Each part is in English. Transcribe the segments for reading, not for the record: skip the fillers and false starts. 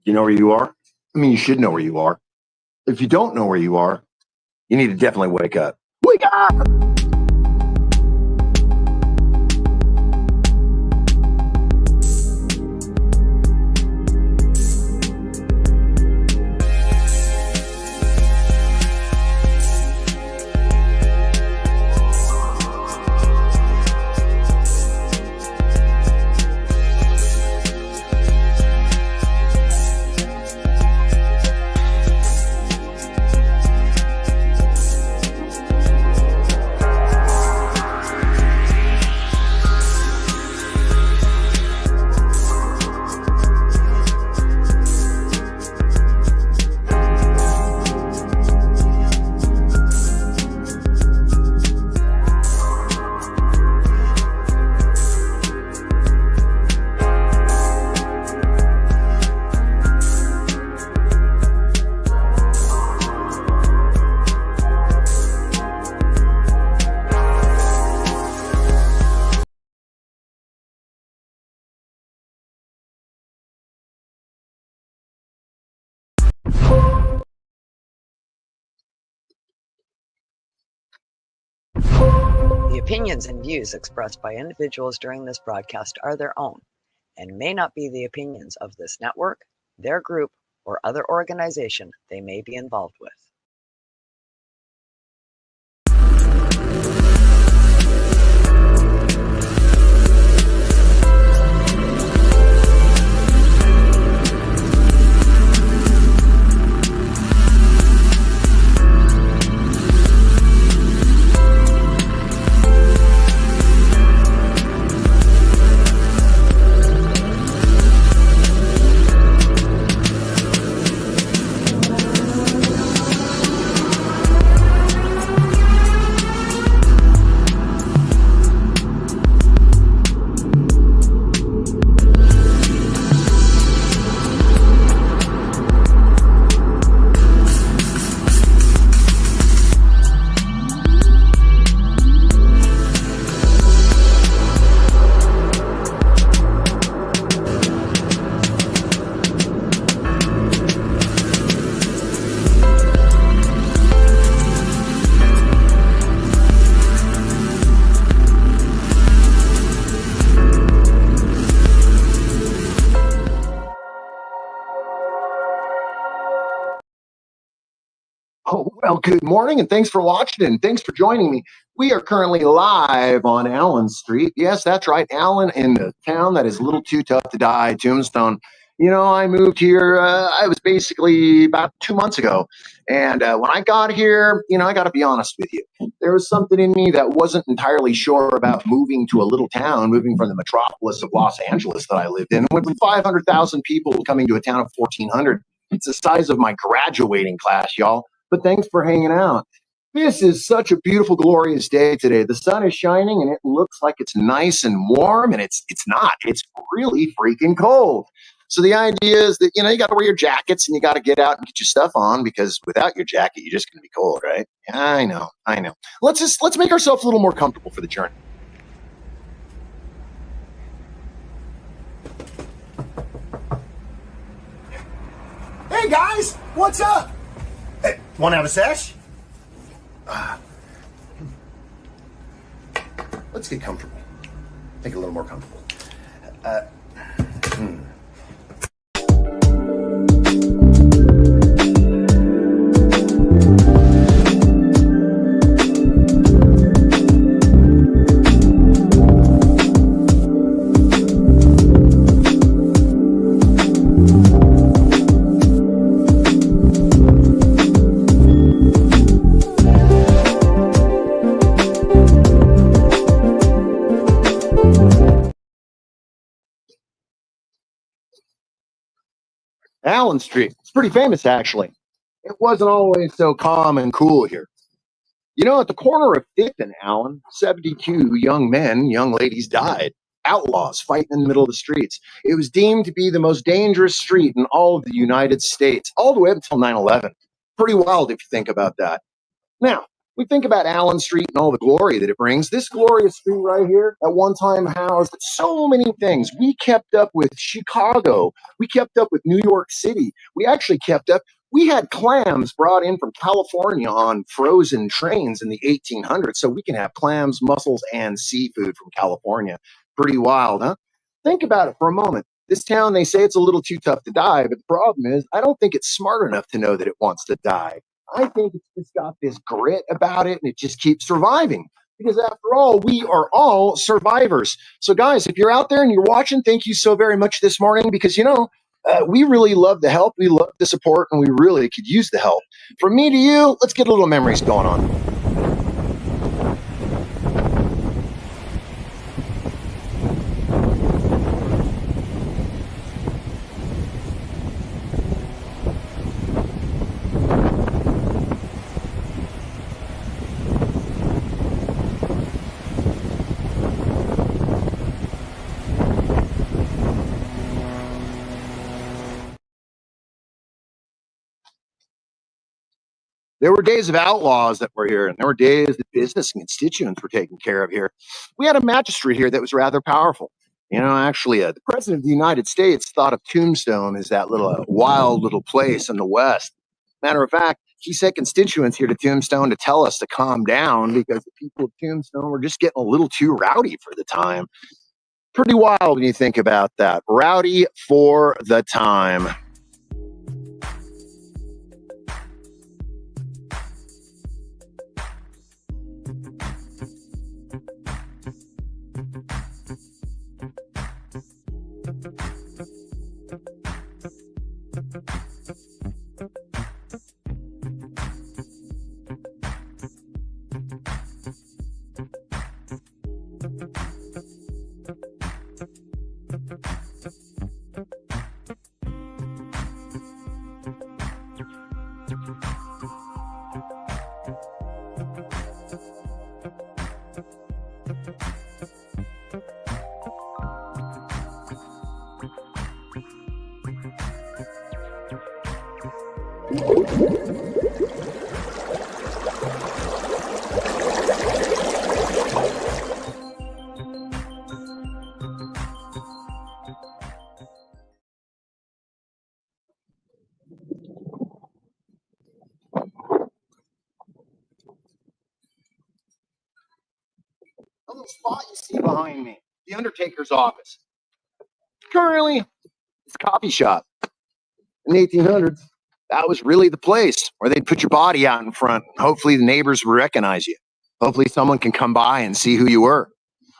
You know where you are? I mean, you should know where you are. If you don't know where you are, you need to definitely wake up. Wake up! The opinions and views expressed by individuals during this broadcast are their own and may not be the opinions of this network, their group, or other organization they may be involved with. Oh, well, good morning, and thanks for watching, and thanks for joining me. We are currently live on Allen Street. Yes, that's right, Allen, in the town that is a little too tough to die, Tombstone. You know, I moved here, I was basically about 2 months ago. And when I got here, I got to be honest with you. There was something in me that wasn't entirely sure about moving to a little town, moving from the metropolis of Los Angeles that I lived in, with 500,000 people coming to a town of 1,400. It's the size of my graduating class, y'all. But thanks for hanging out. This is such a beautiful, glorious day today. The sun is shining and it looks like it's nice and warm, and it's not. It's really freaking cold. So the idea is that, you got to wear your jackets and you got to get out and get your stuff on, because without your jacket, you're just going to be cold, right? Yeah, I know. Let's make ourselves a little more comfortable for the journey. Hey guys, what's up? Hey, want to have a sesh? Let's get comfortable. Make it a little more comfortable. Allen Street. It's pretty famous, actually. It wasn't always so calm and cool here. At the corner of 5th and Allen, 72 young men, young ladies died. Outlaws fighting in the middle of the streets. It was deemed to be the most dangerous street in all of the United States, all the way up until 9/11. Pretty wild if you think about that. Now, We think about Allen Street and all the glory that it brings. This glorious street right here at one time housed so many things. We kept up with Chicago. We kept up with New York City. We actually kept up. We had clams brought in from California on frozen trains in the 1800s, so we can have clams, mussels, and seafood from California. Pretty wild, huh? Think about it for a moment. This town, they say it's a little too tough to die, but the problem is, I don't think it's smart enough to know that it wants to die. I think it's just got this grit about it and it just keeps surviving. Because after all, we are all survivors. So, guys, if you're out there and you're watching, thank you so very much this morning because, we really love the help. We love the support and we really could use the help. From me to you, let's get a little memories going on. There were days of outlaws that were here, and there were days that business and constituents were taken care of here. We had a magistrate here that was rather powerful. Actually, the president of the United States thought of Tombstone as that little wild little place in the West. Matter of fact, he sent constituents here to Tombstone to tell us to calm down because the people of Tombstone were just getting a little too rowdy for the time. Pretty wild when you think about that. Rowdy for the time. A little spot you see behind me, the Undertaker's office. Currently, it's a coffee shop. In the 1800s, that was really the place where they'd put your body out in front. Hopefully, the neighbors would recognize you. Hopefully, someone can come by and see who you were.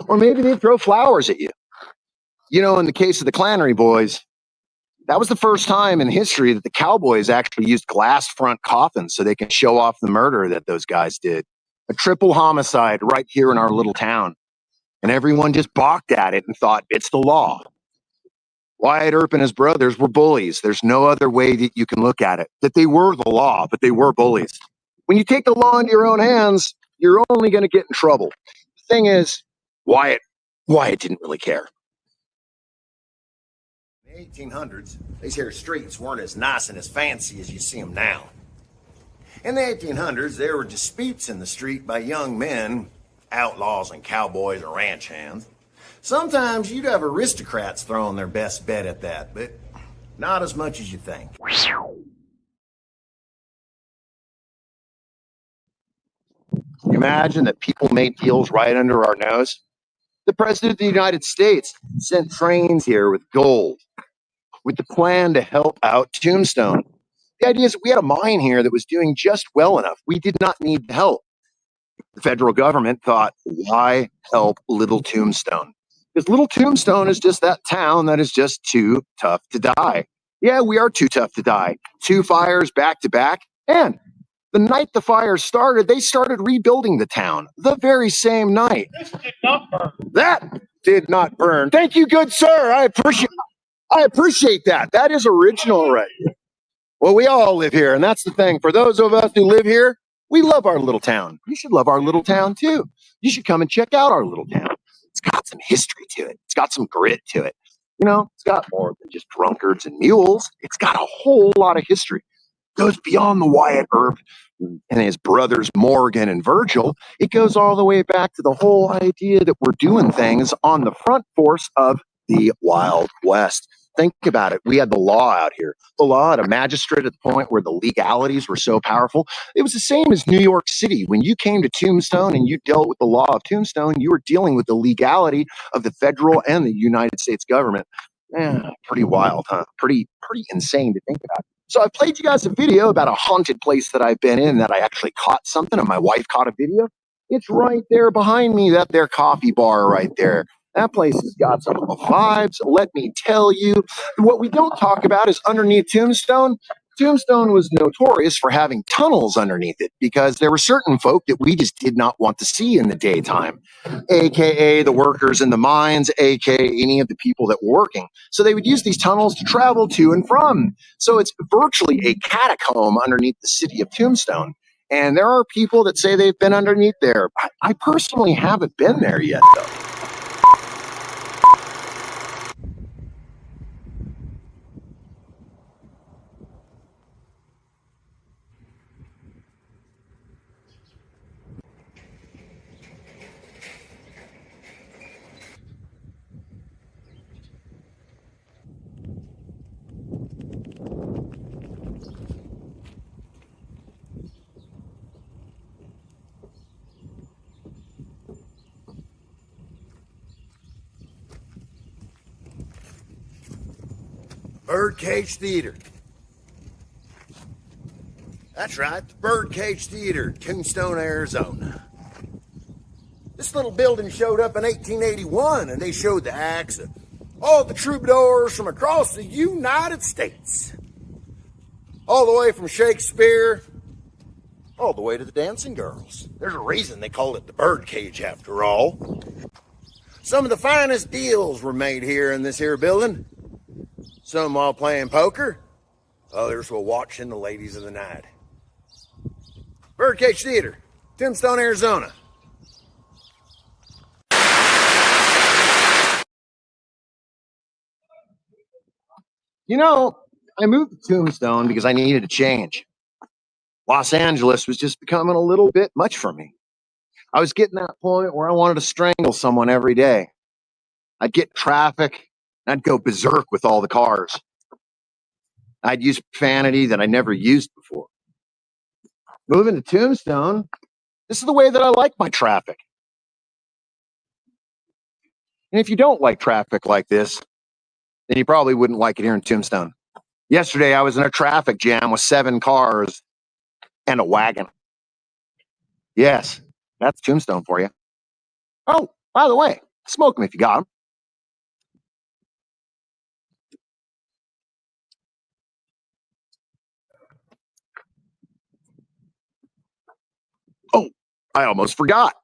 Or maybe they'd throw flowers at you. In the case of the Clannery boys, that was the first time in history that the cowboys actually used glass front coffins so they can show off the murder that those guys did. A triple homicide right here in our little town. And everyone just balked at it and thought it's the law. Wyatt Earp and his brothers were bullies. There's no other way that you can look at it. That they were the law, but they were bullies. When you take the law into your own hands, you're only going to get in trouble. The thing is, Wyatt didn't really care. In the 1800s, these here streets weren't as nice and as fancy as you see them now. In the 1800s, there were disputes in the street by young men, outlaws and cowboys or ranch hands. Sometimes you'd have aristocrats throwing their best bet at that, but not as much as you think. Can you imagine that people made deals right under our nose? The President of the United States sent trains here with gold, with the plan to help out Tombstone. The idea is that we had a mine here that was doing just well enough. We did not need the help. The federal government thought, why help Little Tombstone? Because Little Tombstone is just that town that is just too tough to die. Yeah, we are too tough to die. 2 fires back to back. And the night the fire started, they started rebuilding the town the very same night. This did not burn. That did not burn. Thank you, good sir. I appreciate that. That is original, right? Well, we all live here, and that's the thing. For those of us who live here, we love our little town. You should love our little town too. You should come and check out our little town. It's got some history to it. It's got some grit to it. It's got more than just drunkards and mules. It's got a whole lot of history. goes beyond the Wyatt Earp and his brothers Morgan and Virgil. It goes all the way back to the whole idea that we're doing things on the front force of the Wild West. Think about it. We had the law out here. The law had a magistrate at the point where the legalities were so powerful. It was the same as New York City. When you came to Tombstone and you dealt with the law of Tombstone, you were dealing with the legality of the federal and the United States government. Pretty wild, huh? Pretty insane to think about. So I played you guys a video about a haunted place that I've been in that I actually caught something, and my wife caught a video. It's right there behind me, that there coffee bar right there. That place has got some of the vibes. Let me tell you, what we don't talk about is underneath Tombstone. Tombstone was notorious for having tunnels underneath it because there were certain folk that we just did not want to see in the daytime, aka the workers in the mines, aka any of the people that were working. So they would use these tunnels to travel to and from. So it's virtually a catacomb underneath the city of Tombstone. And there are people that say they've been underneath there. I personally haven't been there yet, though. Birdcage Theater. That's right, the Birdcage Theater, Tombstone, Arizona. This little building showed up in 1881, and they showed the acts of all the troubadours from across the United States. All the way from Shakespeare, all the way to the dancing girls. There's a reason they call it the Birdcage, after all. Some of the finest deals were made here in this here building. Some while playing poker, others while watching the ladies of the night. Birdcage Theater, Tombstone, Arizona. You know, I moved to Tombstone because I needed a change. Los Angeles was just becoming a little bit much for me. I was getting to that point where I wanted to strangle someone every day. I'd get traffic, and I'd go berserk with all the cars. I'd use profanity that I never used before. Moving to Tombstone, this is the way that I like my traffic. And if you don't like traffic like this, then you probably wouldn't like it here in Tombstone. Yesterday, I was in a traffic jam with 7 cars and a wagon. Yes, that's Tombstone for you. Oh, by the way, smoke them if you got them. Oh, I almost forgot.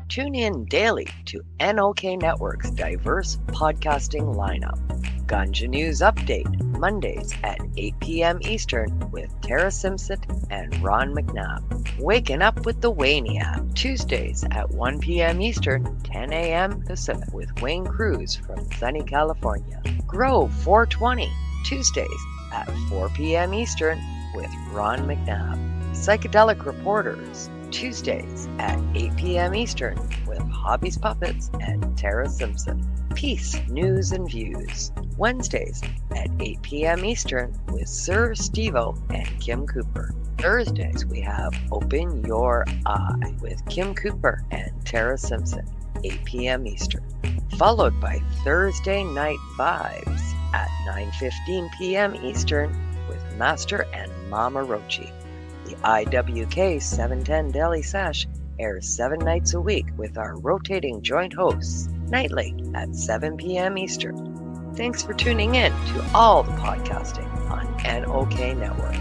Tune in daily to NOK Network's diverse podcasting lineup. Ganja News Update, Mondays at 8 p.m. Eastern with Tara Simpson and Ron McNabb. Waking Up with the Wayniac, Tuesdays at 1 p.m. Eastern, 10 a.m. Pacific with Wayne Cruz from sunny California. Grow 420, Tuesdays at 4 p.m. Eastern with Ron McNabb. Psychedelic Reporters, Tuesdays at 8 p.m. Eastern with Hobbies Puppets and Tara Simpson. Peace, News and Views, Wednesdays at 8 p.m. Eastern with Sir Stevo and Kim Cooper. Thursdays we have Open Your Eye with Kim Cooper and Tara Simpson, 8 p.m. Eastern. Followed by Thursday Night Vibes at 9:15 p.m. Eastern with Master and Mama Rochi. The IWK 710 Daily Sesh airs 7 nights a week with our rotating joint hosts, nightly at 7 p.m. Eastern. Thanks for tuning in to all the podcasting on NOK Network.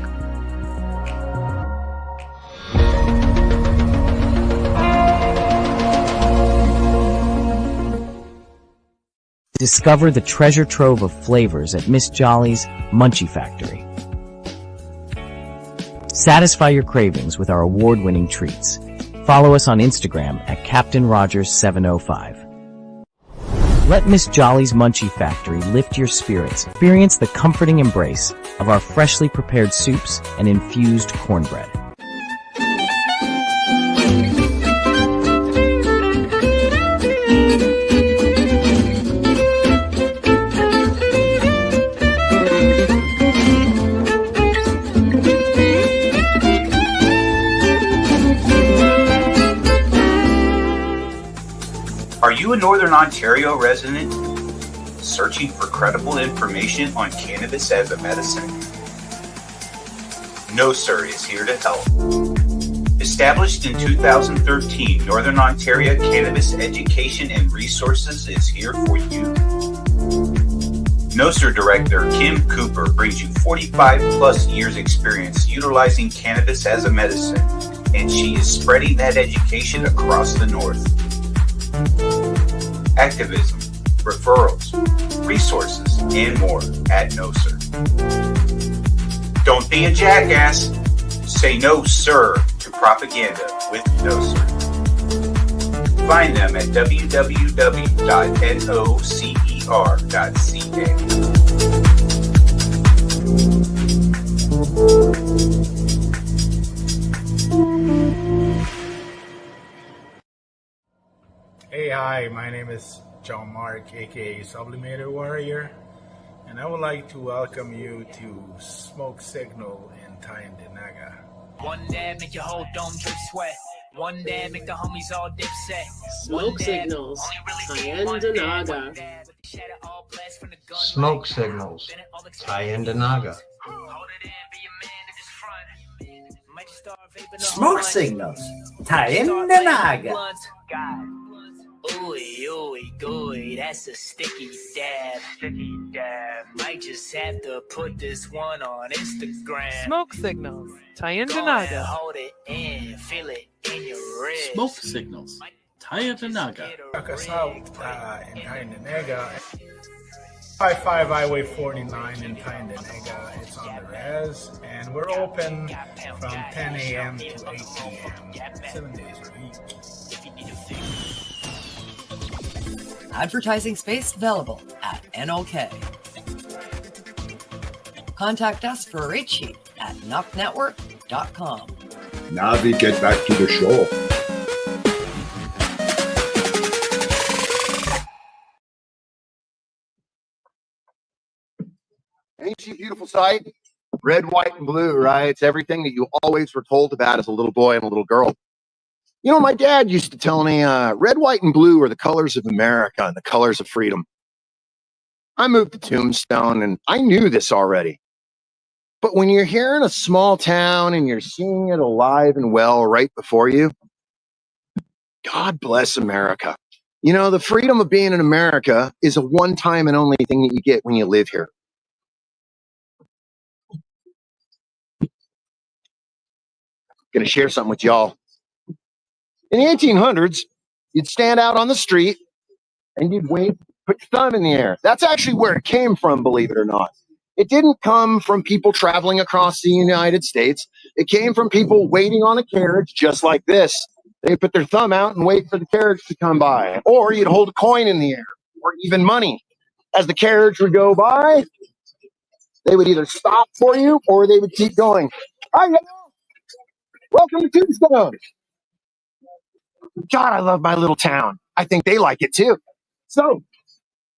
Discover the treasure trove of flavors at Miss Jolly's Munchie Factory. Satisfy your cravings with our award-winning treats. Follow us on Instagram at Captain Rogers 705. Let Miss Jolly's Munchie Factory lift your spirits. Experience the comforting embrace of our freshly prepared soups and infused cornbread. Are you a Northern Ontario resident searching for credible information on cannabis as a medicine? No Sir is here to help. Established in 2013, Northern Ontario Cannabis Education and Resources is here for you. No Sir Director Kim Cooper brings you 45 plus years experience utilizing cannabis as a medicine, and she is spreading that education across the North. Activism, referrals, resources, and more at No Sir. Don't be a jackass. Say no, sir, to propaganda with No Sir. Find them at www.nocer.ca. Hey, hi, my name is John Mark, aka Sublimator Warrior, and I would like to welcome you to Smoke Signal in Tyendinaga. One dab make your whole dome drip sweat. One dab make the homies all dip set. Smoke Signals, Tyendinaga. Smoke Signals, Tyendinaga. Smoke Signals, Tyendinaga. Ooey, ooey, gooey, that's a sticky dab. Might just have to put this one on Instagram. Smoke Signals, Tyendinaga. Hold it in, feel it in your wrist. Smoke Signals, Tyendinaga. Check us out in Tyendinaga. 55 Highway 49 in Tyendinaga. It's on the res, and we're open from 10 a.m. to 8 p.m. 7 days a week. Advertising space available at NOK. Contact us for a rate sheet at knocknetwork.com. Now we get back to the show. Ain't she a beautiful sight? Red, white, and blue, right? It's everything that you always were told about as a little boy and a little girl. You know, my dad used to tell me red, white, and blue are the colors of America and the colors of freedom. I moved to Tombstone, and I knew this already. But when you're here in a small town and you're seeing it alive and well right before you, God bless America. You know, the freedom of being in America is a one-time and only thing that you get when you live here. Going to share something with y'all. In the 1800s, you'd stand out on the street and you'd wave, put your thumb in the air. That's actually where it came from, believe it or not. It didn't come from people traveling across the United States. It came from people waiting on a carriage just like this. They put their thumb out and wait for the carriage to come by. Or you'd hold a coin in the air, or even money. As the carriage would go by, they would either stop for you or they would keep going. Hi, welcome to Tombstone. God, I love my little town. I think they like it too. So,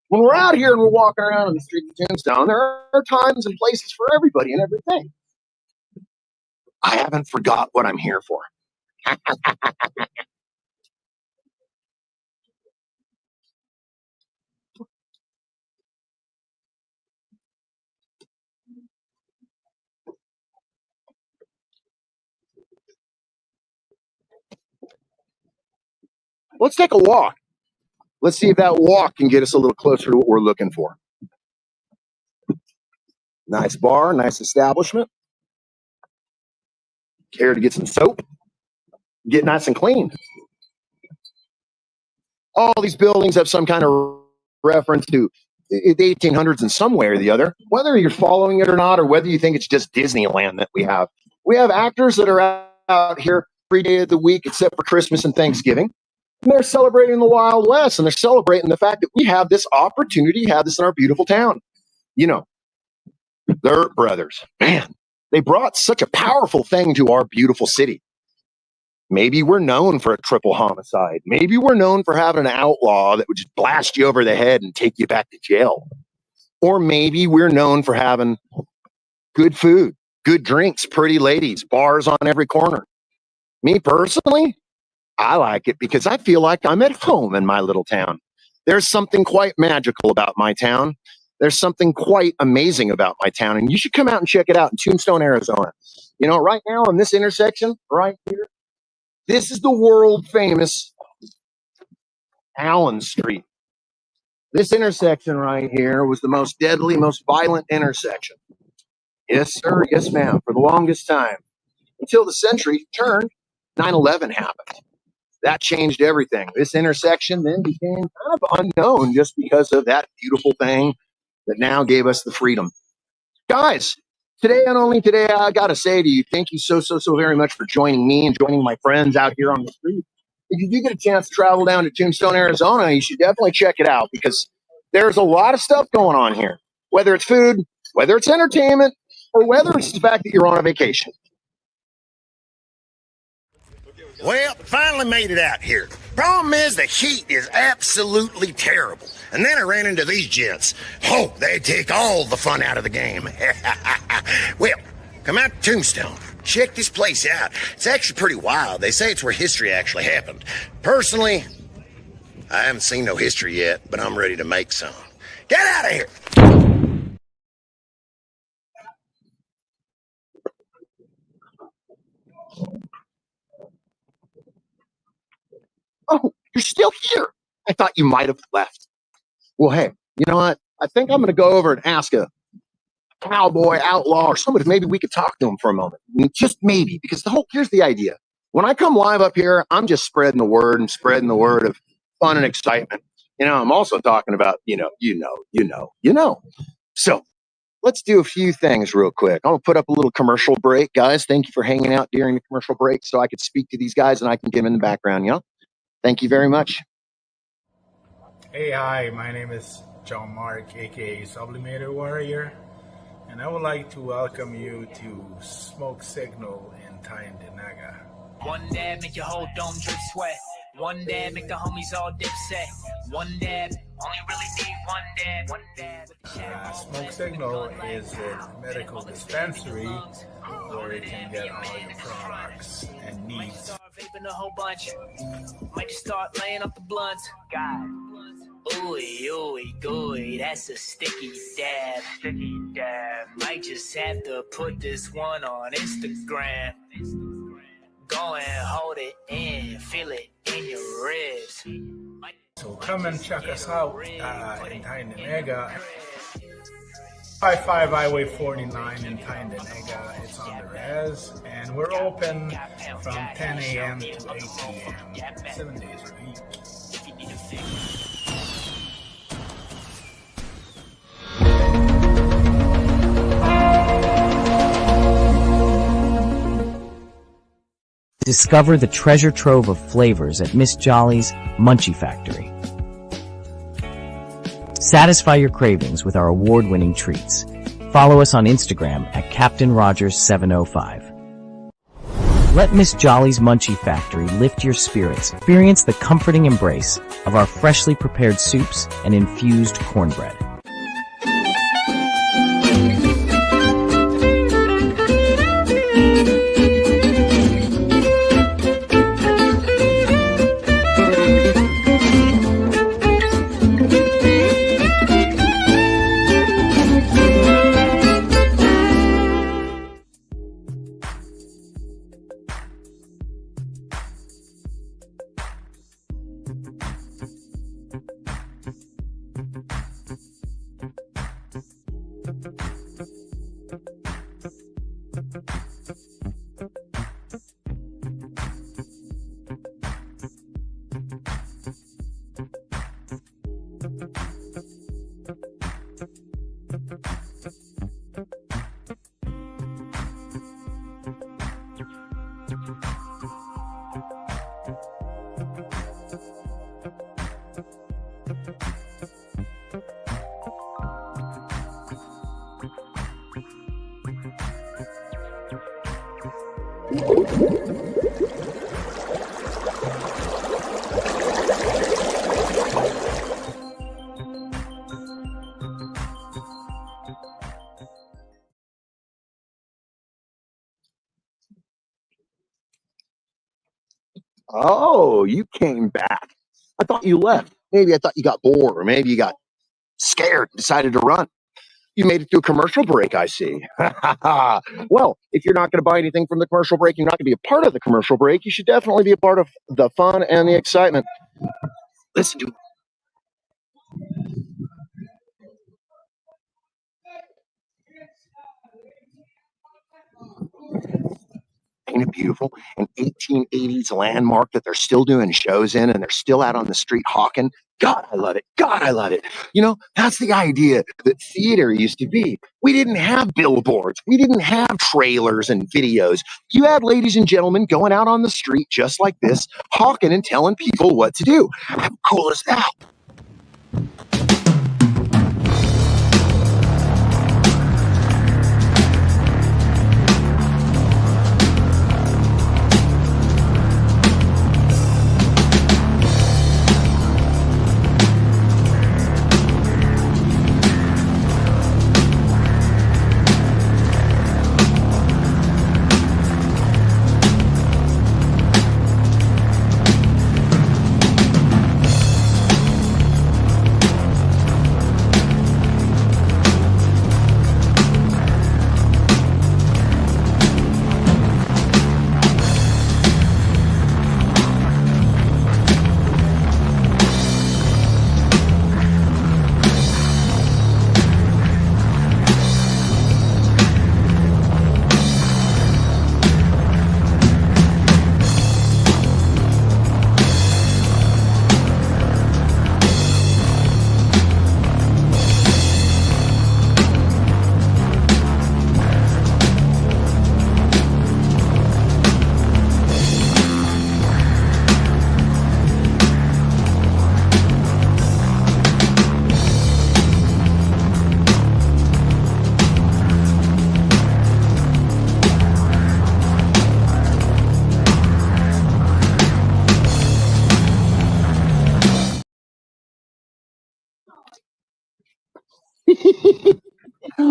when we're out here and we're walking around on the streets of Tombstone, there are times and places for everybody and everything. I haven't forgot what I'm here for. Let's take a walk. Let's see if that walk can get us a little closer to what we're looking for. Nice bar, nice establishment. Care to get some soap? Get nice and clean. All these buildings have some kind of reference to the 1800s in some way or the other. Whether you're following it or not, or whether you think it's just Disneyland that we have. We have actors that are out here every day of the week except for Christmas and Thanksgiving. And they're celebrating the Wild West, and they're celebrating the fact that we have this opportunity, have this in our beautiful town. You know, they're brothers. Man, they brought such a powerful thing to our beautiful city. Maybe we're known for a triple homicide. Maybe we're known for having an outlaw that would just blast you over the head and take you back to jail. Or maybe we're known for having good food, good drinks, pretty ladies, bars on every corner. Me personally, I like it because I feel like I'm at home in my little town. There's something quite magical about my town. There's something quite amazing about my town, and you should come out and check it out in Tombstone, Arizona. You know, right now in this intersection, right here, this is the world famous Allen Street. This intersection right here was the most deadly, most violent intersection. Yes, sir. Yes, ma'am. For the longest time. Until the century turned, 9/11 happened. That changed everything. This intersection then became kind of unknown just because of that beautiful thing that now gave us the freedom. Guys, today and only today, I got to say to you, thank you so very much for joining me and joining my friends out here on the street. If you do get a chance to travel down to Tombstone, Arizona, you should definitely check it out because there's a lot of stuff going on here, whether it's food, whether it's entertainment, or whether it's the fact that you're on a vacation. Well, finally made it out here. Problem is the heat is absolutely terrible. And then I ran into these gents. Oh, they take all the fun out of the game. Well, come out to Tombstone. Check this place out. It's actually pretty wild. They say it's where history actually happened. Personally, I haven't seen no history yet, but I'm ready to make some. Get out of here! Oh, you're still here. I thought you might have left. Well, hey, you know what? I think I'm going to go over and ask a cowboy, outlaw, or somebody. Maybe we could talk to him for a moment. Just maybe, because here's the idea. When I come live up here, I'm just spreading the word and spreading the word of fun and excitement. You know, I'm also talking about, you know. So let's do a few things real quick. I'm going to put up a little commercial break. Guys, thank you for hanging out during the commercial break so I could speak to these guys and I can get them in the background, you know? Thank you very much. Hey, hi, my name is John Mark, aka Sublimated Warrior, and I would like to welcome you to Smoke Signal in Tyendinaga. One dab make your whole dome drip sweat. One dab make the homies all dip set. One dab, only really need one dab. One dab. Smoke Signal is a medical dispensary where you can get all your products and needs. Vaping a whole bunch. Might just start laying off the blunts. God. Ooey, ooey, gooey, that's a sticky dab. Sticky dab. Might just have to put this one on Instagram. Go and hold it in, feel it in your ribs. So come and check us out in Tyendinaga. 55 Highway 49 in Tyendinaga. It's on the res, and we're open from 10 a.m. to 8 p.m. 7 days a week. Discover the treasure trove of flavors at Miss Jolly's Munchie Factory. Satisfy your cravings with our award-winning treats. Follow us on Instagram at Captain Rogers 705. Let Miss Jolly's Munchie Factory lift your spirits. Experience the comforting embrace of our freshly prepared soups and infused cornbread. Oh, you came back. I thought you left. Maybe I thought you got bored, or maybe you got scared and decided to run. You made it through a commercial break, I see. Well, if you're not going to buy anything from the commercial break, you're not going to be a part of the commercial break, you should definitely be a part of the fun and the excitement. Listen to Ain't it beautiful? An 1880s landmark that they're still doing shows in and they're still out on the street hawking. God, I love it. God, I love it. You know, that's the idea that theater used to be. We didn't have billboards. We didn't have trailers and videos. You had ladies and gentlemen going out on the street just like this, hawking and telling people what to do. How cool is that?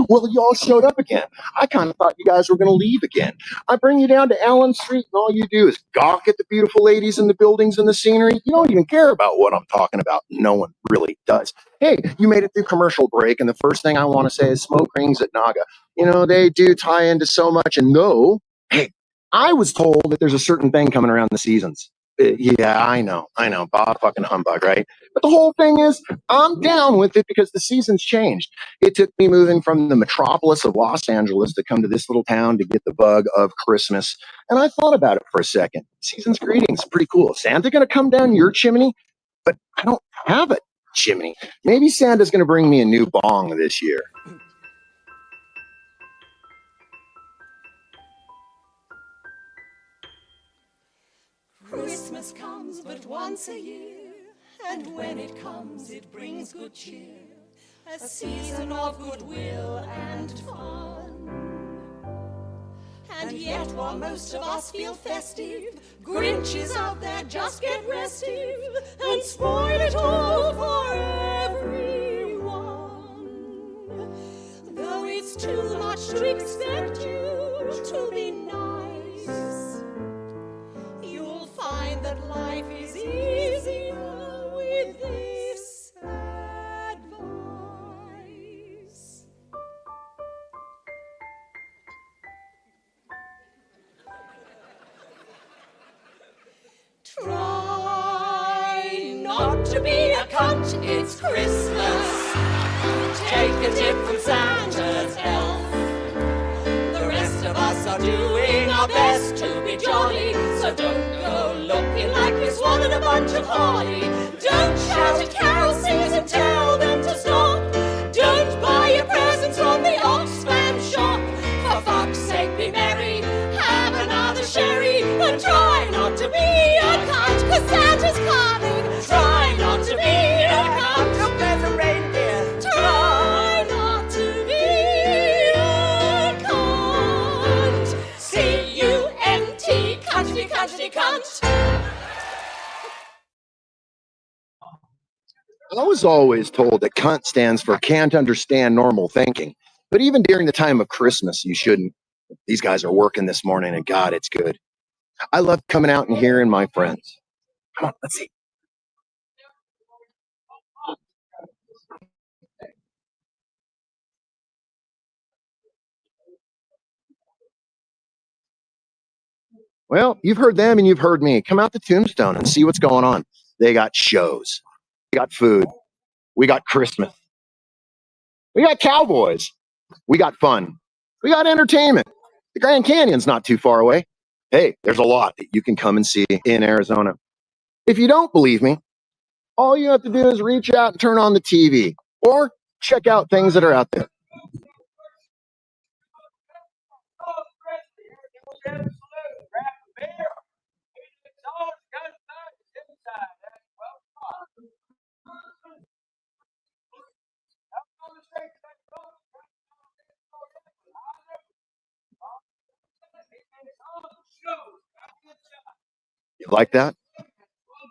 Well, you all showed up again. I kind of thought you guys were going to leave again. I bring you down to Allen Street, and all you do is gawk at the beautiful ladies and the buildings and the scenery. You don't even care about what I'm talking about. No one really does. Hey, you made it through commercial break, and the first thing I want to say is smoke rings at Naga. You know, they do tie into so much. And no, hey, I was told that there's a certain thing coming around the seasons. Yeah, I know. Bob fucking humbug, right? But the whole thing is, I'm down with it because the seasons changed. It took me moving from the metropolis of Los Angeles to come to this little town to get the bug of Christmas. And I thought about it for a second. Season's greetings, pretty cool. Santa gonna come down your chimney? But I don't have a chimney. Maybe Santa's gonna bring me a new bong this year. Christmas comes but once a year, and when it comes it brings good cheer, a season of goodwill and fun. And yet while most of us feel festive, Grinches out there just get restive and spoil it all for everyone. Though it's too much to expect you to be nice, you'll find that life is easier with this advice. Try not to be a cunt, it's Christmas. Take a tip from Santa's elf. The rest of us are doing our best to be jolly, so don't go looking like we swallowed a bunch of holly. Don't shout at carol singers and tell them to stop. Don't buy your presents from the Oxfam shop. For fuck's sake, be merry, have another sherry, and try not to be a cunt, 'cause Santa's coming. Try not to be a cunt. Look, there's a reindeer. Try not to be a cunt. C-U-N-T I was always told that cunt stands for can't understand normal thinking. But even during the time of Christmas, you shouldn't. These guys are working this morning, and God, it's good. I love coming out and hearing my friends. Come on, let's see. Well, you've heard them and you've heard me. Come out to Tombstone and see what's going on. They got shows. We got food. We got Christmas. We got cowboys. We got fun. We got entertainment. The Grand Canyon's not too far away. Hey, there's a lot that you can come and see in Arizona. If you don't believe me, all you have to do is reach out and turn on the TV or check out things that are out there. You like that?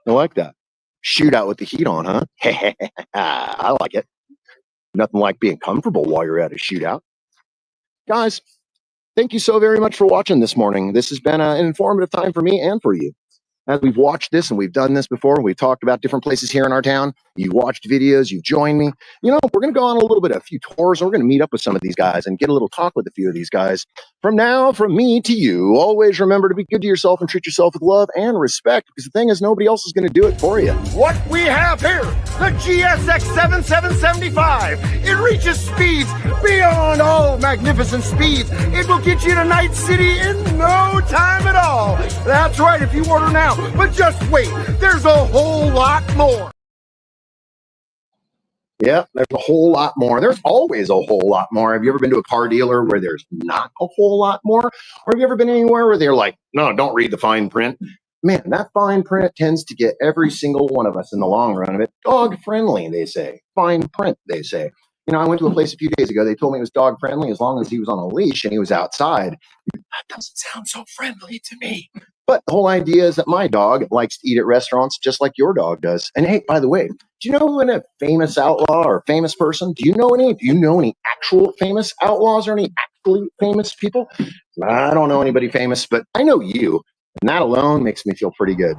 You like that? Shootout with the heat on, huh? I like it. Nothing like being comfortable while you're at a shootout. Guys, thank you so very much for watching this morning. This has been an informative time for me and for you. As we've watched this and we've done this before, we've talked about different places here in our town. You've watched videos, you've joined me. You know, we're going to go on a few tours. We're going to meet up with some of these guys and get a little talk with a few of these guys. From now, from me to you, always remember to be good to yourself and treat yourself with love and respect, because the thing is, nobody else is going to do it for you. What we have here, the GSX 7775. It reaches speeds beyond all magnificent speeds. It will get you to Night City in no time at all. That's right, if you order now. But just wait, there's a whole lot more. Yeah, there's a whole lot more. There's always a whole lot more. Have you ever been to a car dealer where there's not a whole lot more? Or have you ever been anywhere where they're like, no, don't read the fine print? Man, that fine print tends to get every single one of us in the long run of it dog friendly, they say. Fine print, they say. You know, I went to a place a few days ago. They told me it was dog friendly as long as he was on a leash and he was outside. That doesn't sound so friendly to me. But the whole idea is that my dog likes to eat at restaurants just like your dog does. And hey, by the way, do you know any famous outlaw or famous person? Do you know any actual famous outlaws or any actually famous people? I don't know anybody famous, but I know you. And that alone makes me feel pretty good.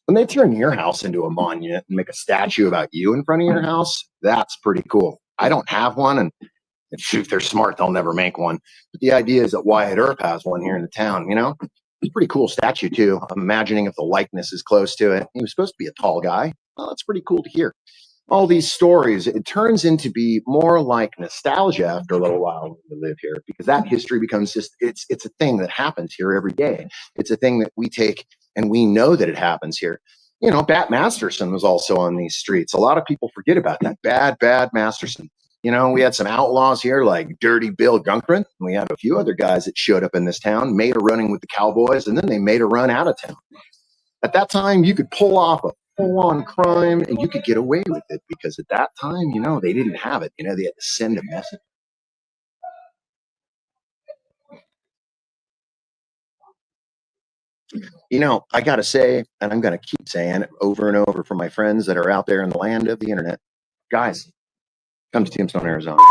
When they turn your house into a monument and make a statue about you in front of your house, that's pretty cool. I don't have one, and if they're smart, they'll never make one. But the idea is that Wyatt Earp has one here in the town, you know? It's a pretty cool statue, too. I'm imagining if the likeness is close to it. He was supposed to be a tall guy. Well, that's pretty cool to hear. All these stories, it turns into be more like nostalgia after a little while when we live here, because that history becomes just, it's a thing that happens here every day. It's a thing that we take and we know that it happens here. You know, Bat Masterson was also on these streets. A lot of people forget about that. Bad Masterson. You know, we had some outlaws here like Dirty Bill Gunkran. And we had a few other guys that showed up in this town, made a running with the cowboys, and then they made a run out of town. At that time, you could pull off a full-on crime and you could get away with it, because at that time, you know, they didn't have it. You know, they had to send a message. You know, I got to say, and I'm going to keep saying it over and over for my friends that are out there in the land of the internet, guys, come to Tombstone, Arizona.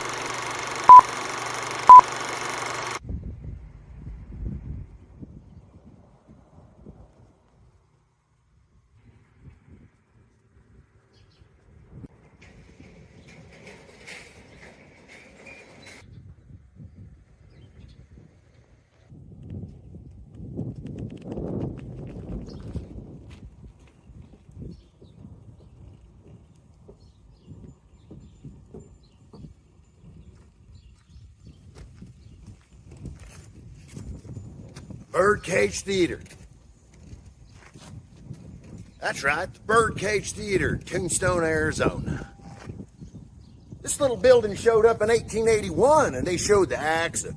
Birdcage Theater. That's right, the Birdcage Theater, Tombstone, Arizona. This little building showed up in 1881, and they showed the acts of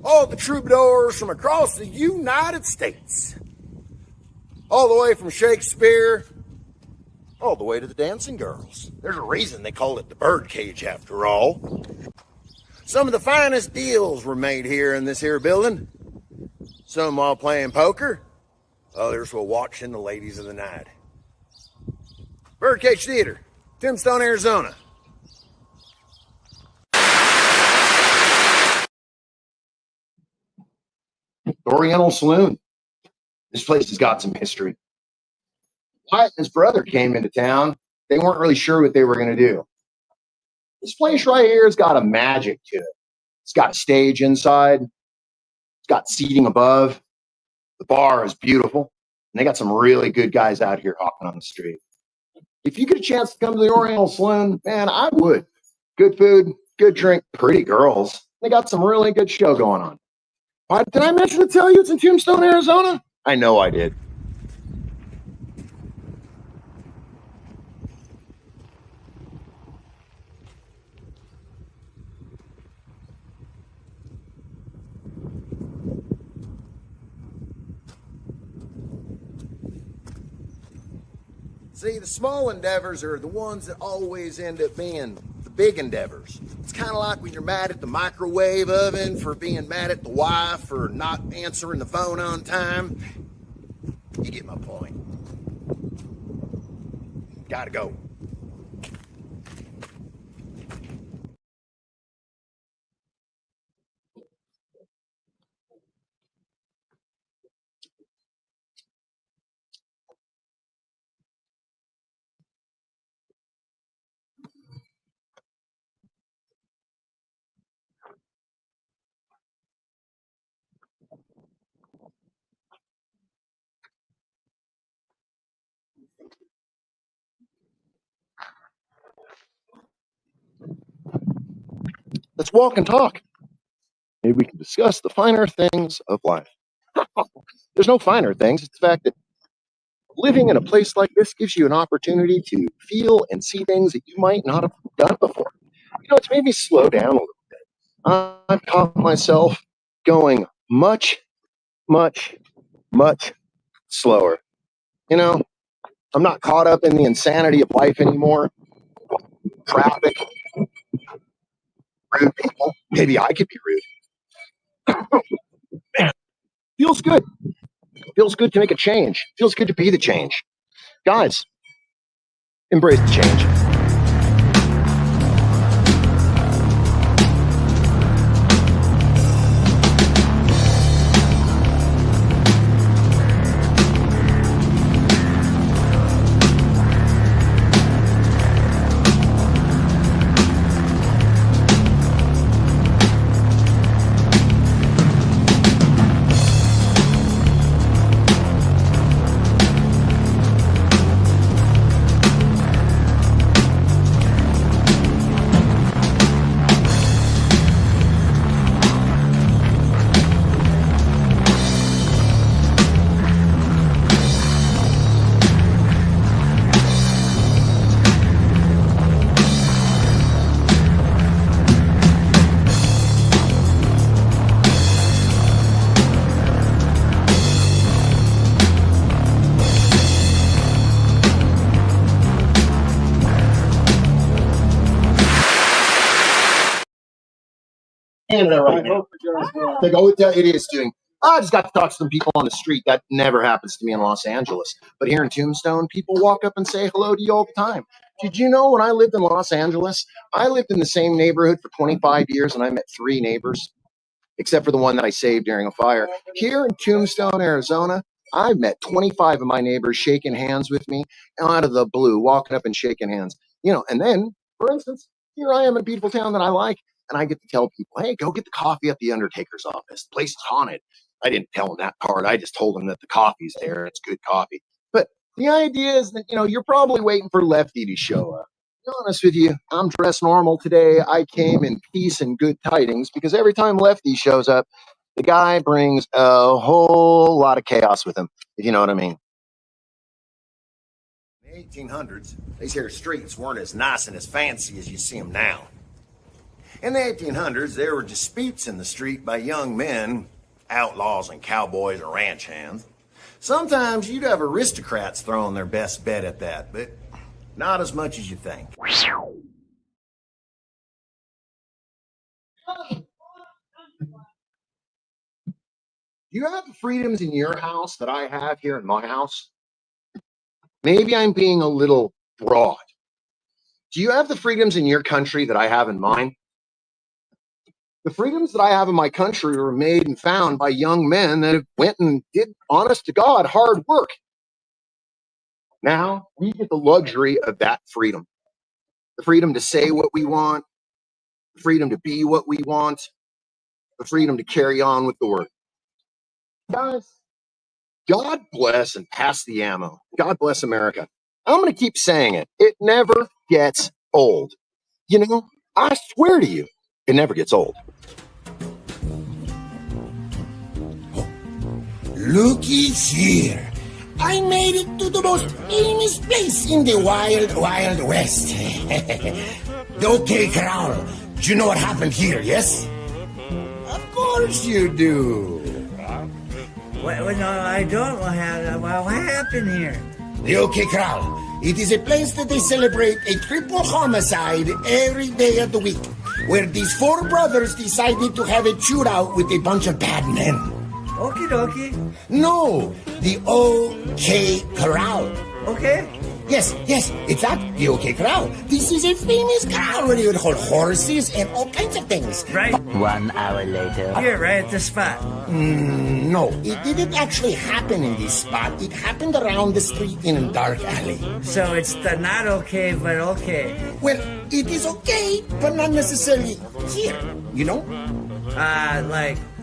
all the troubadours from across the United States. All the way from Shakespeare all the way to the dancing girls. There's a reason they call it the birdcage after all. Some of the finest deals were made here in this here building. Some while playing poker, others while watching the ladies of the night. Birdcage Theater, Tombstone, Arizona. Oriental Saloon. This place has got some history. Wyatt and his brother came into town. They weren't really sure what they were going to do. This place right here has got a magic to it. It's got a stage inside. It's got seating above. The bar is beautiful. And they got some really good guys out here hopping on the street. If you get a chance to come to the Oriental Saloon, man, I would. Good food, good drink, pretty girls. They got some really good show going on. Did I mention to tell you it's in Tombstone, Arizona? I know I did. See, the small endeavors are the ones that always end up being the big endeavors. It's kind of like when you're mad at the microwave oven for being mad at the wife for not answering the phone on time. You get my point. Gotta go. Let's walk and talk. Maybe we can discuss the finer things of life. There's no finer things. It's the fact that living in a place like this gives you an opportunity to feel and see things that you might not have done before. You know, it's made me slow down a little bit. I've caught myself going much, much, much slower. You know, I'm not caught up in the insanity of life anymore. Traffic, rude people. Maybe I could be rude. Man, feels good. Feels good to make a change. Feels good to be the change. Guys, embrace the change. Canada right now. They go, it is doing. I just got to talk to some people on the street. That never happens to me in Los Angeles. But here in Tombstone, people walk up and say hello to you all the time. Did you know when I lived in Los Angeles, I lived in the same neighborhood for 25 years and I met 3 neighbors, except for the one that I saved during a fire. Here in Tombstone, Arizona, I've met 25 of my neighbors shaking hands with me out of the blue, walking up and shaking hands. You know, and then, for instance, here I am in a beautiful town that I like. And I get to tell people, hey, go get the coffee at the undertaker's office. The place is haunted. I didn't tell them that part. I just told them that the coffee's there. It's good coffee. But the idea is that, you know, you're probably waiting for Lefty to show up. To be honest with you, I'm dressed normal today. I came in peace and good tidings because every time Lefty shows up, the guy brings a whole lot of chaos with him, if you know what I mean. In the 1800s, these here streets weren't as nice and as fancy as you see them now. In the 1800s, there were disputes in the street by young men, outlaws and cowboys or ranch hands. Sometimes you'd have aristocrats throwing their best bet at that, but Not as much as you think. Do you have the freedoms in your house that I have here in my house? Maybe I'm being a little broad. Do you have the freedoms in your country that I have in mine? The freedoms that I have in my country were made and found by young men that went and did, honest to God, hard work. Now we get the luxury of that freedom. The freedom to say what we want, the freedom to be what we want, the freedom to carry on with the work. Guys, God bless and pass the ammo. God bless America. I'm going to keep saying it. It never gets old. You know, I swear to you, it never gets old. Looky here. I made it to the most famous place in the wild, wild west. The OK Corral. Do you know what happened here, yes? Of course you do. Well, no, I don't. What happened here? The OK Corral. It is a place that they celebrate a triple homicide every day of the week, where these four brothers decided to have a shootout with a bunch of bad men. Okie dokie. No, the OK Corral. Okay. Yes, it's at the OK Corral. This is a famous corral where you would hold horses and all kinds of things. Right. 1 hour later. Here, right at the spot. No, it didn't actually happen in this spot. It happened around the street in a dark alley. So it's the not okay, but okay. Well, it is okay, but not necessarily here, you know?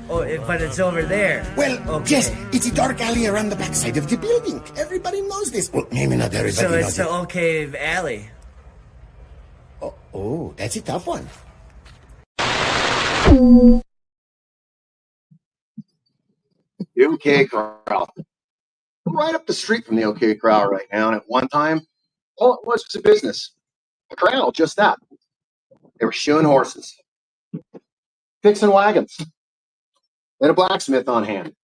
But it's over there. Well, okay. Yes, it's a dark alley around the backside of the building. Everybody knows this. Well, maybe not everybody knows it. So it's the okay alley. Oh, that's a tough one. The OK Corral. We're right up the street from the OK Corral right now, and at one time, all it was a business. A corral, just that. They were shoeing horses, fixing wagons. They had a blacksmith on hand.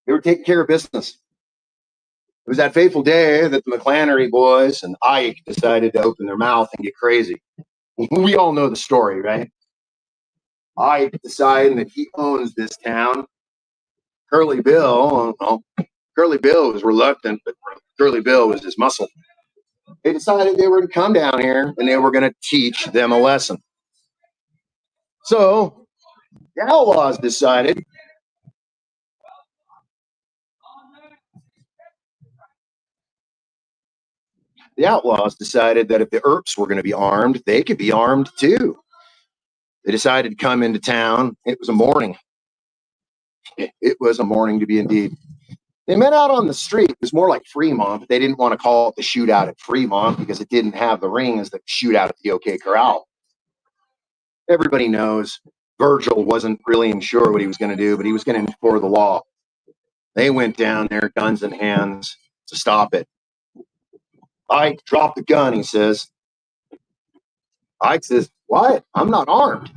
They were taking care of business. It was that fateful day that the McClannery boys and Ike decided to open their mouth and get crazy. We all know the story, right? Ike deciding that he owns this town. Curly Bill was reluctant, but Curly Bill was his muscle. They decided they were to come down here and they were going to teach them a lesson. So the outlaws decided that if the Earps were going to be armed, they could be armed too. They decided to come into town. It was a morning. It was a morning to be indeed. They met out on the street. It was more like Fremont, but they didn't want to call it the shootout at Fremont because it didn't have the ring as the shootout at the OK Corral. Everybody knows Virgil wasn't really sure what he was going to do, but he was going to enforce the law. They went down there, guns in hands, to stop it. Ike dropped the gun, he says. Ike says, "What? I'm not armed."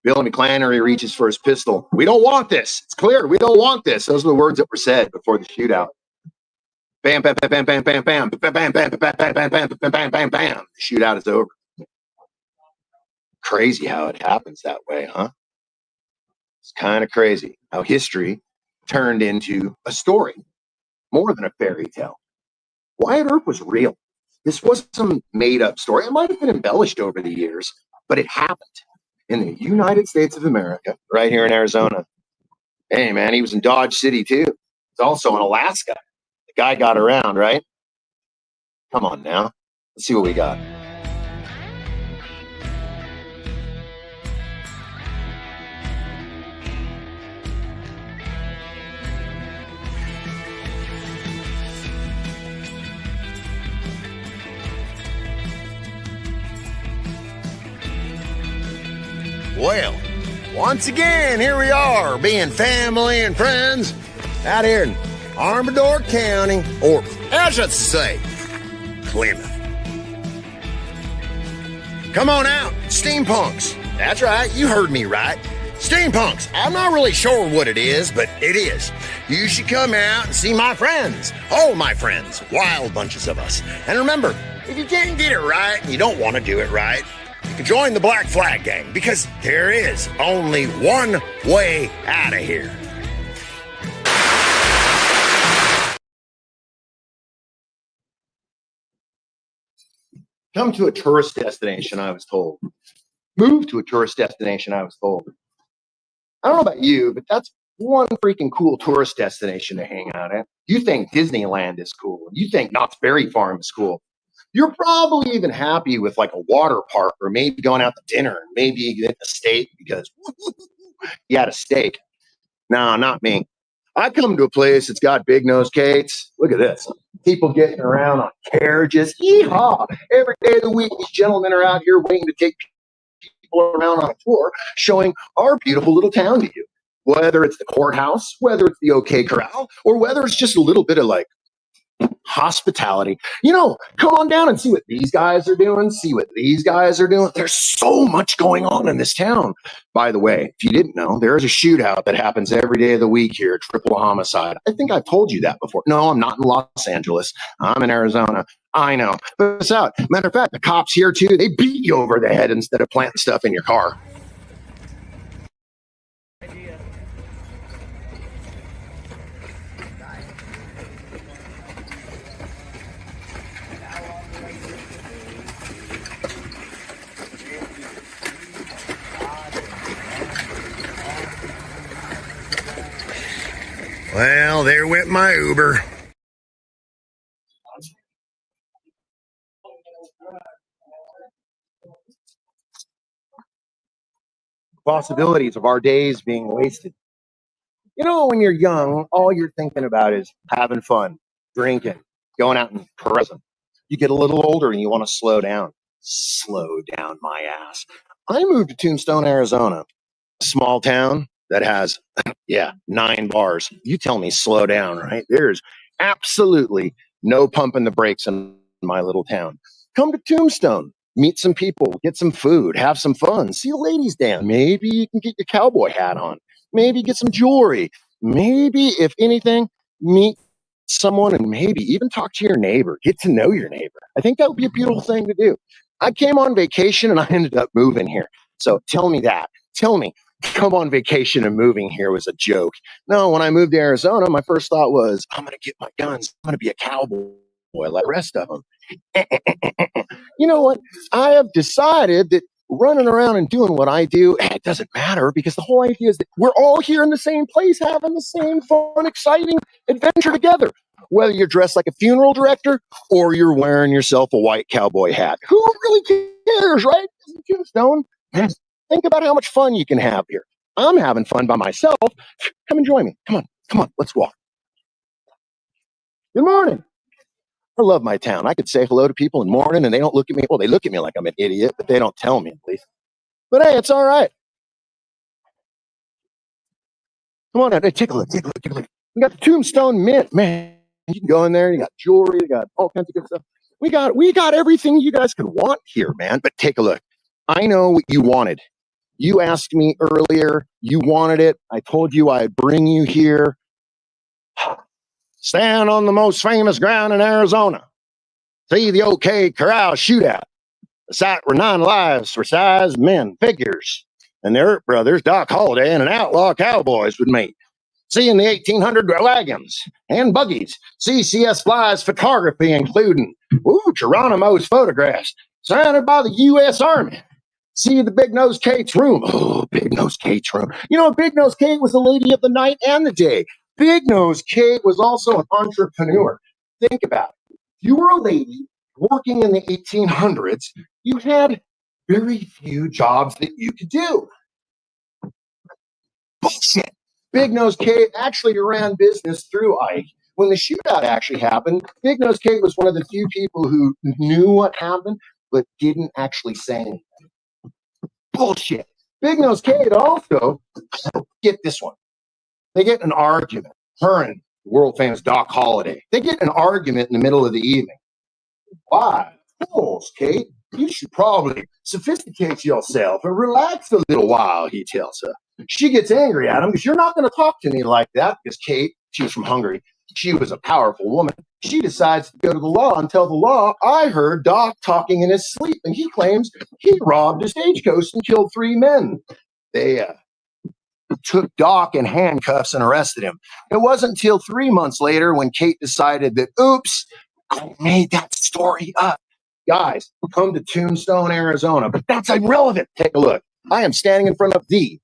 Billy McClannery reaches for his pistol. "We don't want this. It's clear. We don't want this." Those are the words that were said before the shootout. Bam, bam, bam, bam, bam, bam, bam, bam, bam, bam, bam, bam, bam, bam, bam, bam, bam, bam. The shootout is over. Crazy how it happens that way, huh? It's kind of crazy how history turned into a story, more than a fairy tale. Wyatt Earp was real. This wasn't some made-up story. It might have been embellished over the years, but it happened in the United States of America, right here in Arizona. Hey, man, he was in Dodge City, too. He's also in Alaska. The guy got around, right? Come on now. Let's see what we got. Well, once again, here we are, being family and friends out here in Armador County, or I should say, Plymouth. Come on out, steampunks. That's right, you heard me right. Steampunks, I'm not really sure what it is, but it is. You should come out and see my friends. All my friends. Wild bunches of us. And remember, if you can't get it right and you don't want to do it right, you can join the Black Flag Gang, because there is only one way out of here. Come to a tourist destination, I was told. Move to a tourist destination, I was told. I don't know about you, but that's one freaking cool tourist destination to hang out at. You think Disneyland is cool. You think Knott's Berry Farm is cool. You're probably even happy with like a water park, or maybe going out to dinner, and maybe you get a steak because you had a steak. No, not me. I come to a place that's got big nose cakes. Look at this. People getting around on carriages. Yeehaw! Every day of the week, these gentlemen are out here waiting to take people around on a tour, showing our beautiful little town to you. Whether it's the courthouse, whether it's the OK Corral, or whether it's just a little bit of like hospitality. You know, come on down and see what these guys are doing. See what these guys are doing. There's so much going on in this town. By the way, if you didn't know, there is a shootout that happens every day of the week here, triple homicide. I think I've told you that before. No, I'm not in Los Angeles. I'm in Arizona. I know. But it's out. Matter of fact, the cops here too, they beat you over the head instead of planting stuff in your car. Well, there went my Uber. Possibilities of our days being wasted. You know, when you're young, all you're thinking about is having fun, drinking, going out and carousing. You get a little older and you want to slow down. Slow down, my ass. I moved to Tombstone, Arizona, a small town that has, 9 bars. You tell me slow down, right? There's absolutely no pumping the brakes in my little town. Come to Tombstone, meet some people, get some food, have some fun, see a ladies' dance. Maybe you can get your cowboy hat on. Maybe get some jewelry. Maybe, if anything, meet someone and maybe even talk to your neighbor. Get to know your neighbor. I think that would be a beautiful thing to do. I came on vacation and I ended up moving here. So tell me that. Tell me, come on vacation and moving here was a joke. No, when I moved to Arizona, my first thought was, I'm going to get my guns. I'm going to be a cowboy like the rest of them. You know what? I have decided that running around and doing what I do, it doesn't matter, because the whole idea is that we're all here in the same place having the same fun, exciting adventure together. Whether you're dressed like a funeral director or you're wearing yourself a white cowboy hat. Who really cares, right? Tombstone. Think about how much fun you can have here. I'm having fun by myself. Come and join me. Come on, let's walk. Good morning. I love my town. I could say hello to people in the morning and they don't look at me. Well, they look at me like I'm an idiot, but they don't tell me, at least. But hey, it's all right. Come on out. Hey, take a look. We got the Tombstone Mint, man. You can go in there. You got jewelry. You got all kinds of good stuff. We got everything you guys could want here, man. But take a look. I know what you wanted. You asked me earlier. You wanted it. I told you I'd bring you here. Stand on the most famous ground in Arizona. See the OK Corral shootout. The site where 9 lives for size men figures and the Earp brothers, Doc Holliday, and an outlaw cowboys would meet. See in the 1800 wagons and buggies. See CS Fly's photography, including Geronimo's photographs, surrounded by the U.S. Army. See the Big Nose Kate's room. Oh, Big Nose Kate's room. You know, Big Nose Kate was the lady of the night and the day. Big Nose Kate was also an entrepreneur. Think about it. If you were a lady working in the 1800s, you had very few jobs that you could do. Bullshit. Big Nose Kate actually ran business through Ike. When the shootout actually happened, Big Nose Kate was one of the few people who knew what happened, but didn't actually say anything. Bullshit. Big Nose Kate also, get this one. They get an argument. Her and world famous Doc Holliday. They get an argument in the middle of the evening. Why? Fools, Kate. You should probably sophisticate yourself and relax a little while, he tells her. She gets angry at him because you're not going to talk to me like that. Because Kate, she was from Hungary. She was a powerful woman. She decides to go to the law and tell the law, I heard Doc talking in his sleep, and he claims he robbed a stagecoach and killed 3 men. They took Doc in handcuffs and arrested him. It wasn't until 3 months later when Kate decided that, oops, I made that story up. Guys, come to Tombstone, Arizona, but that's irrelevant. Take a look. I am standing in front of the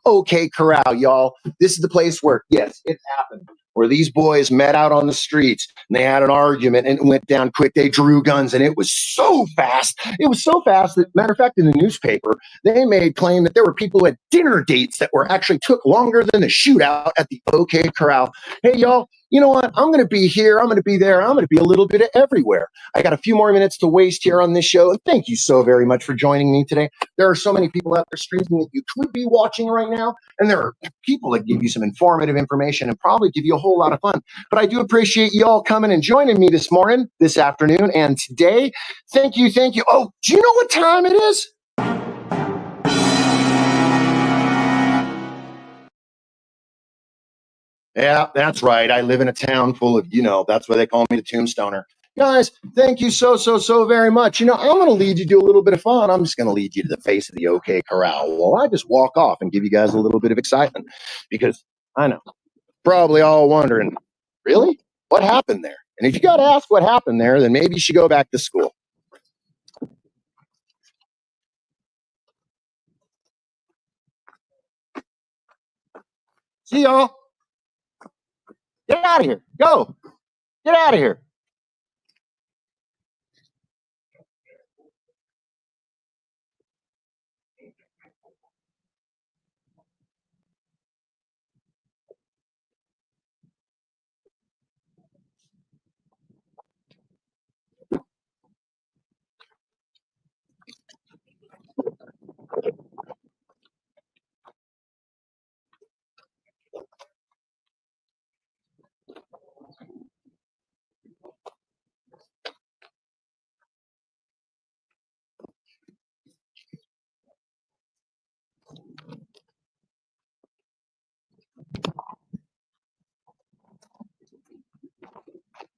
OK Corral, y'all. This is the place where, yes, it happened, where these boys met out on the streets and they had an argument and it went down quick. They drew guns and it was so fast. It was so fast that, matter of fact, in the newspaper, they made claim that there were people who had dinner dates that were actually took longer than the shootout at the OK Corral. Hey, y'all, you know what? I'm going to be here. I'm going to be there. I'm going to be a little bit of everywhere. I got a few more minutes to waste here on this show. And thank you so very much for joining me today. There are so many people out there streaming that you could be watching right now. And there are people that give you some informative information and probably give you a whole lot of fun. But I do appreciate you all coming and joining me this morning, this afternoon, and today. Thank you. Thank you. Oh, do you know what time it is? Yeah, that's right. I live in a town full of, that's why they call me the Tombstoner. Guys, thank you so very much. I'm going to lead you to a little bit of fun. I'm just going to lead you to the face of the OK Corral. Well, I just walk off and give you guys a little bit of excitement because I know, probably all wondering, really? What happened there? And if you got to ask what happened there, then maybe you should go back to school. See y'all. Get out of here. Go. Get out of here.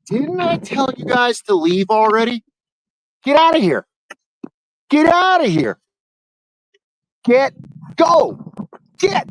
Didn't I tell you guys to leave already? Get out of here. Get out of here. Go. Get.